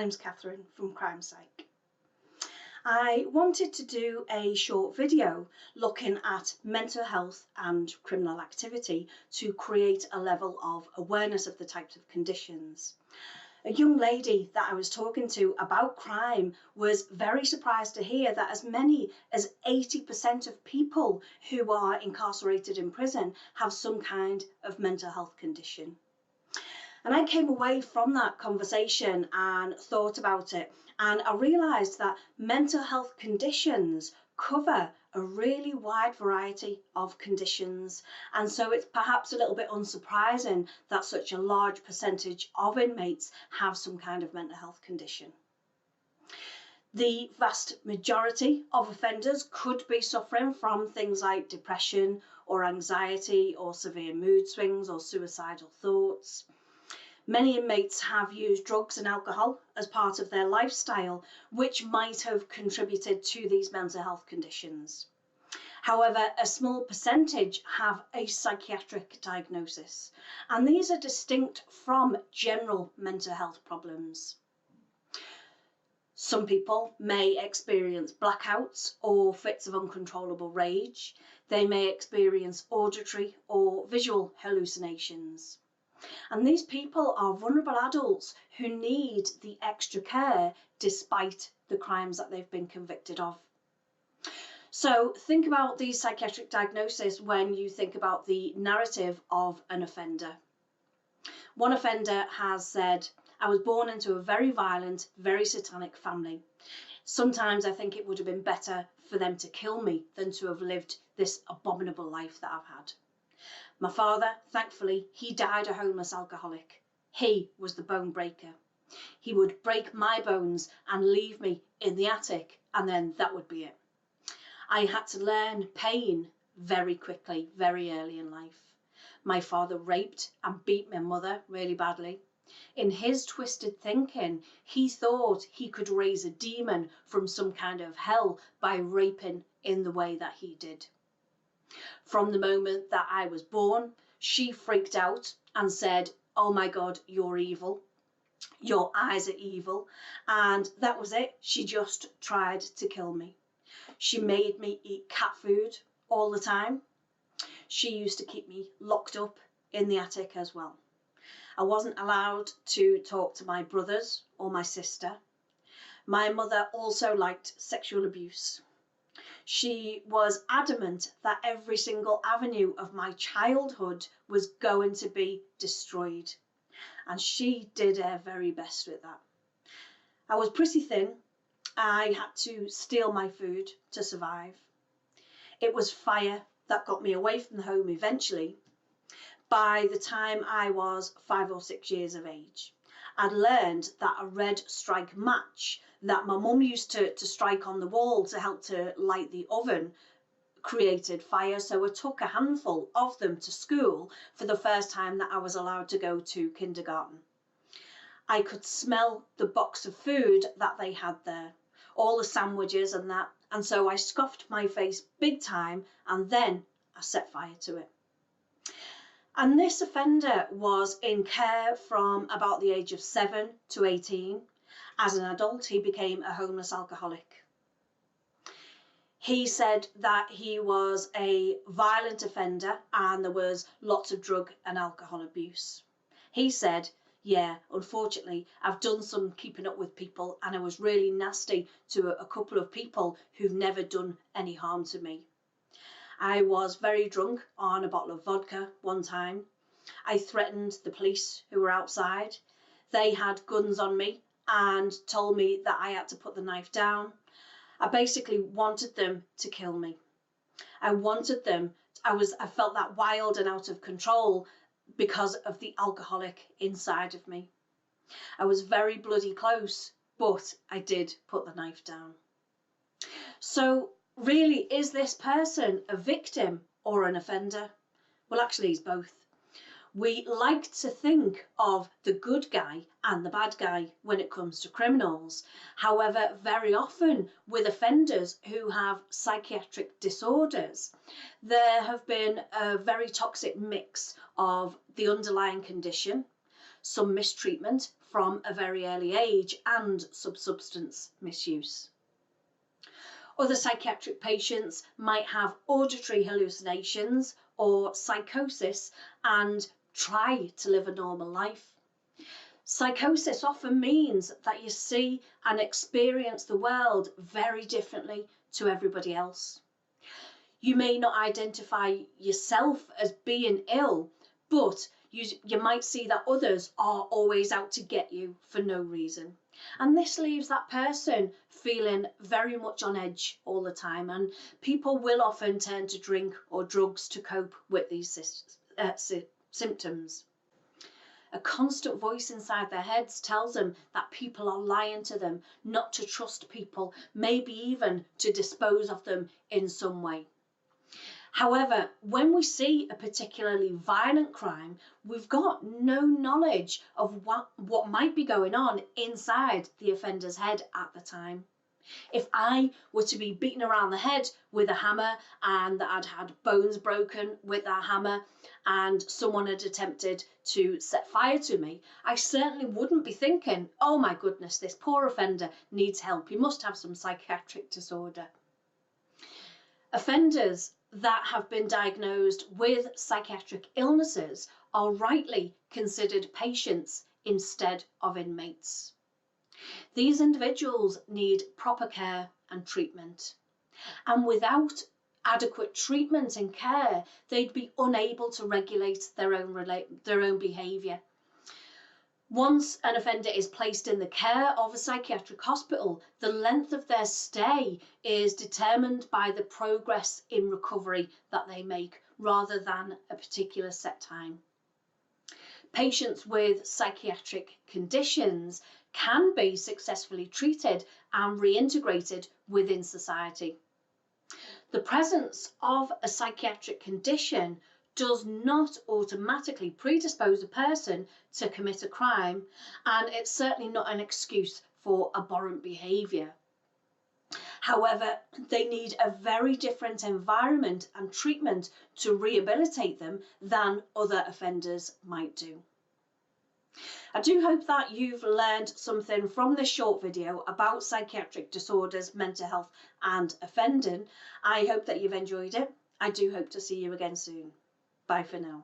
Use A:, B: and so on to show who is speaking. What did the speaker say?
A: name's Catherine from Crime Psych. I wanted to do a short video looking at mental health and criminal activity to create a level of awareness of the types of conditions. A young lady that I was talking to about crime was very surprised to hear that as many as 80% of people who are incarcerated in prison have some kind of mental health condition. And I came away from that conversation and thought about it, and I realised that mental health conditions cover a really wide variety of conditions, and so it's perhaps a little bit unsurprising that such a large percentage of inmates have some kind of mental health condition. The vast majority of offenders could be suffering from things like depression or anxiety or severe mood swings or suicidal thoughts. Many inmates have used drugs and alcohol as part of their lifestyle, which might have contributed to these mental health conditions. However, a small percentage have a psychiatric diagnosis, and these are distinct from general mental health problems. Some people may experience blackouts or fits of uncontrollable rage. They may experience auditory or visual hallucinations. And these people are vulnerable adults who need the extra care despite the crimes that they've been convicted of. So think about these psychiatric diagnoses when you think about the narrative of an offender. One offender has said, "I was born into a very violent, very satanic family. Sometimes I think it would have been better for them to kill me than to have lived this abominable life that I've had. My father, thankfully, he died a homeless alcoholic. He was the bone breaker. He would break my bones and leave me in the attic, and then that would be it. I had to learn pain very quickly, very early in life. My father raped and beat my mother really badly. In his twisted thinking, he thought he could raise a demon from some kind of hell by raping in the way that he did. From the moment that I was born, she freaked out and said, 'Oh my God, you're evil. Your eyes are evil.' And that was it. She just tried to kill me. She made me eat cat food all the time. She used to keep me locked up in the attic as well. I wasn't allowed to talk to my brothers or my sister. My mother also liked sexual abuse. She was adamant that every single avenue of my childhood was going to be destroyed. And she did her very best with that. I was pretty thin. I had to steal my food to survive. It was fire that got me away from the home eventually. By the time I was 5 or 6 years of age, I'd learned that a red strike match that my mum used to strike on the wall to help to light the oven created fire. So I took a handful of them to school for the first time that I was allowed to go to kindergarten. I could smell the box of food that they had there, all the sandwiches and that, and so I scuffed my face big time and then I set fire to it. And this offender was in care from about the age of 7 to 18. As an adult, he became a homeless alcoholic. He said that he was a violent offender and there was lots of drug and alcohol abuse. He said, "Yeah, unfortunately, I've done some keeping up with people and I was really nasty to a couple of people who've never done any harm to me. I was very drunk on a bottle of vodka one time. I threatened the police who were outside. They had guns on me and told me that I had to put the knife down. I basically wanted them to kill me. I wanted them, I felt that wild and out of control because of the alcoholic inside of me. I was very bloody close, but I did put the knife down." So really, is this person a victim or an offender? Well, actually, he's both. We like to think of the good guy and the bad guy when it comes to criminals. However, very often with offenders who have psychiatric disorders, there have been a very toxic mix of the underlying condition, some mistreatment from a very early age and substance misuse. Other psychiatric patients might have auditory hallucinations or psychosis and try to live a normal life. Psychosis often means that you see and experience the world very differently to everybody else. You may not identify yourself as being ill, but you might see that others are always out to get you for no reason. And this leaves that person feeling very much on edge all the time, and people will often turn to drink or drugs to cope with these symptoms. A constant voice inside their heads tells them that people are lying to them, not to trust people, maybe even to dispose of them in some way. However, when we see a particularly violent crime, we've got no knowledge of what might be going on inside the offender's head at the time. If I were to be beaten around the head with a hammer and that I'd had bones broken with that hammer and someone had attempted to set fire to me, I certainly wouldn't be thinking, oh my goodness, this poor offender needs help. He must have some psychiatric disorder. Offenders that have been diagnosed with psychiatric illnesses are rightly considered patients instead of inmates. These individuals need proper care and treatment, and without adequate treatment and care, they'd be unable to regulate their own behaviour. Once an offender is placed in the care of a psychiatric hospital, the length of their stay is determined by the progress in recovery that they make, rather than a particular set time. Patients with psychiatric conditions can be successfully treated and reintegrated within society. The presence of a psychiatric condition does not automatically predispose a person to commit a crime, and it's certainly not an excuse for abhorrent behaviour. However, they need a very different environment and treatment to rehabilitate them than other offenders might do. I do hope that you've learned something from this short video about psychiatric disorders, mental health and offending. I hope that you've enjoyed it. I do hope to see you again soon. Bye for now.